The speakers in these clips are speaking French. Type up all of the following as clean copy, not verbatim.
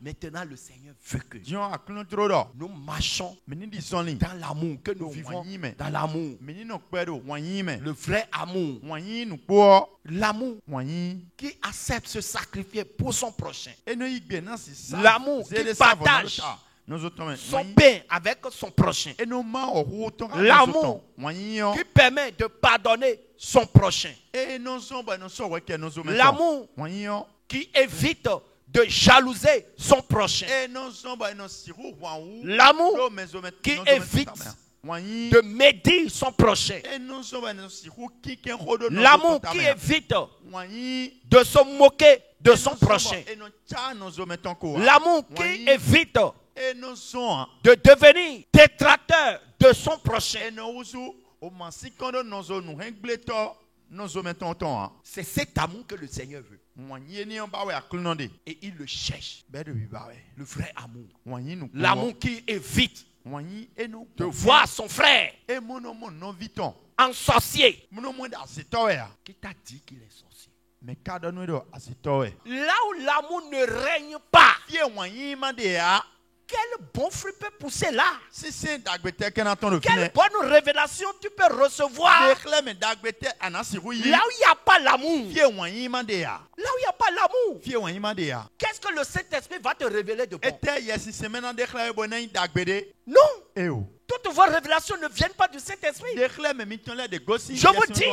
Maintenant, le Seigneur veut que nous marchons dans l'amour, que nous vivons dans l'amour. Le vrai amour. L'amour qui accepte se sacrifier pour son prochain. L'amour qui partage son pain avec son prochain. L'amour qui permet de pardonner son prochain. L'amour qui évite de jalouser son prochain. L'amour qui évite de médire son prochain. L'amour qui évite de se moquer de son prochain. L'amour qui évite de devenir détracteur de son prochain. C'est cet amour que le Seigneur veut. Et il le cherche. Le vrai amour. L'amour qui évite de voir son frère en sorcier. Qui t'a dit qu'il est sorcier? Là où l'amour ne règne pas, quel bon fruit peut pousser là? Quelle bonne révélation tu peux recevoir là où il n'y a pas l'amour? Là où il n'y a pas l'amour, qu'est-ce que le Saint-Esprit va te révéler de bon? Non. Toutes vos révélations ne viennent pas du Saint-Esprit. Je vous dis,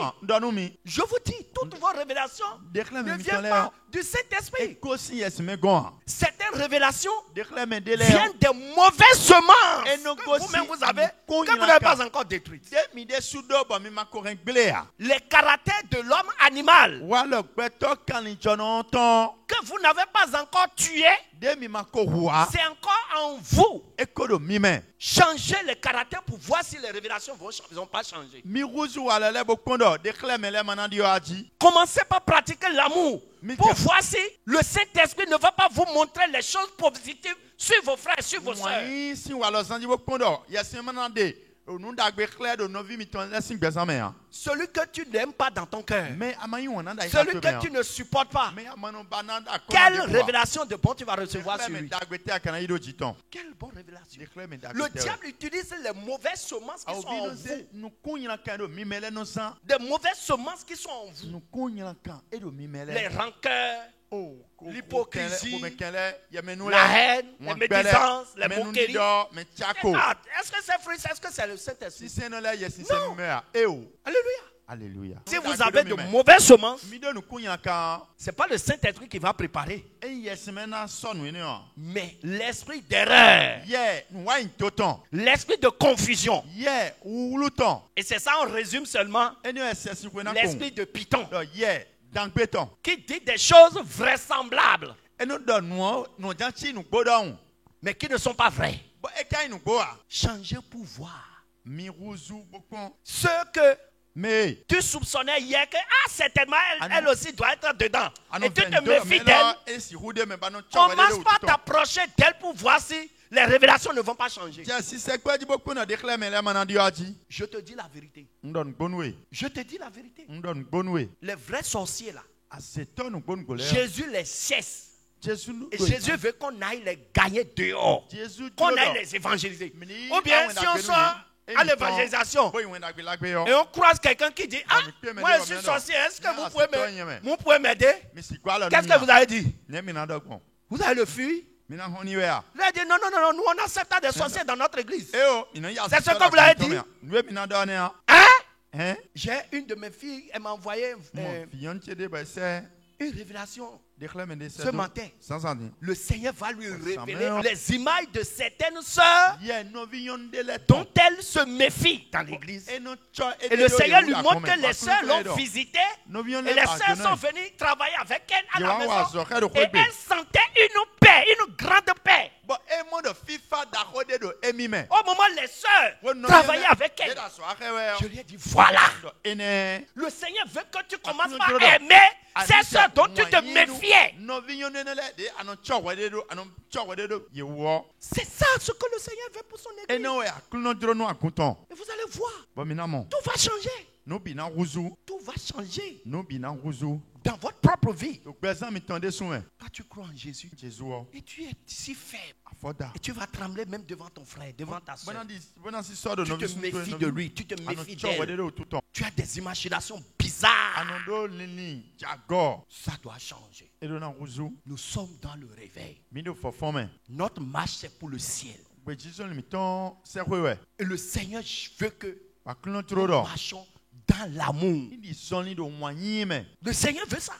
toutes vos révélations ne viennent pas du Saint-Esprit. Certaines révélations viennent des mauvaises semences que vous-même vous avez, que vous n'avez pas encore détruites. Les caractères de l'homme animal que vous n'avez pas encore tué, c'est encore en vous. Changez les caractères pour voir si les révélations ne vont pas changer. Commencez par pratiquer l'amour pour voir si le Saint-Esprit ne va pas vous montrer les choses positives sur vos frères, sur vos soeurs. Celui que tu n'aimes pas dans ton cœur, celui que tu ne supportes pas, quelle révélation de bon tu vas recevoir sur lui? Quelle bonne révélation. Le diable utilise les mauvaises semences qui sont en vous. Des mauvaises semences qui sont en vous. Les rancœurs, l'hypocrisie, la haine, les médisances, les moqueries. Est-ce que c'est fruit? Est-ce que c'est le Saint-Esprit? Non. Alléluia. Si vous avez de mauvaises semences, ce n'est pas le Saint-Esprit qui va préparer, mais l'esprit d'erreur, l'esprit de confusion. Et c'est ça, on résume seulement l'esprit de Python, qui dit des choses vraisemblables, mais qui ne sont pas vraies. Changez pour voir. Ce que tu soupçonnais hier que certainement elle aussi doit être dedans. Et tu te méfies d'elle. Commence par t'approcher d'elle pour voir si les révélations ne vont pas changer. Je te dis la vérité. Je te dis la vérité. Les vrais sorciers là, Jésus les chasse. Et Jésus veut qu'on aille les gagner dehors, qu'on aille les évangéliser. Ou bien si on sort à l'évangélisation et on croise quelqu'un qui dit moi je suis sorcier, est-ce que vous pouvez m'aider? Qu'est-ce que vous avez dit? Vous allez le fuir? Il a dit non, nous on accepte des sorciers dans notre église. C'est ce que vous l'avez dit? J'ai une de mes filles, elle m'a envoyé une révélation. Ce matin, le Seigneur va lui révéler les images de certaines sœurs dont elle se méfie dans l'église. Et le Seigneur lui montre que les sœurs l'ont visité et les sœurs sont venues travailler avec elle à la maison. Et elle sentait une paix, une grande paix. Au moment où les sœurs travaillaient avec elle, je lui ai dit voilà, le Seigneur veut que tu commences par aimer ces sœurs dont tu te méfiais. C'est ça ce que le Seigneur veut pour son église. Et vous allez voir, tout va changer. Tout va changer dans votre propre propre vie. Quand tu crois en Jésus, et tu es si faible, et tu vas trembler même devant ton frère, devant ta soeur. Tu te méfies de lui, tu te méfies d'elle. Tu as des imaginations bizarres. Ça doit changer. Nous sommes dans le réveil. Notre marche, c'est pour le ciel. Et le Seigneur veut que nous marchons dans l'amour. Le Seigneur veut ça.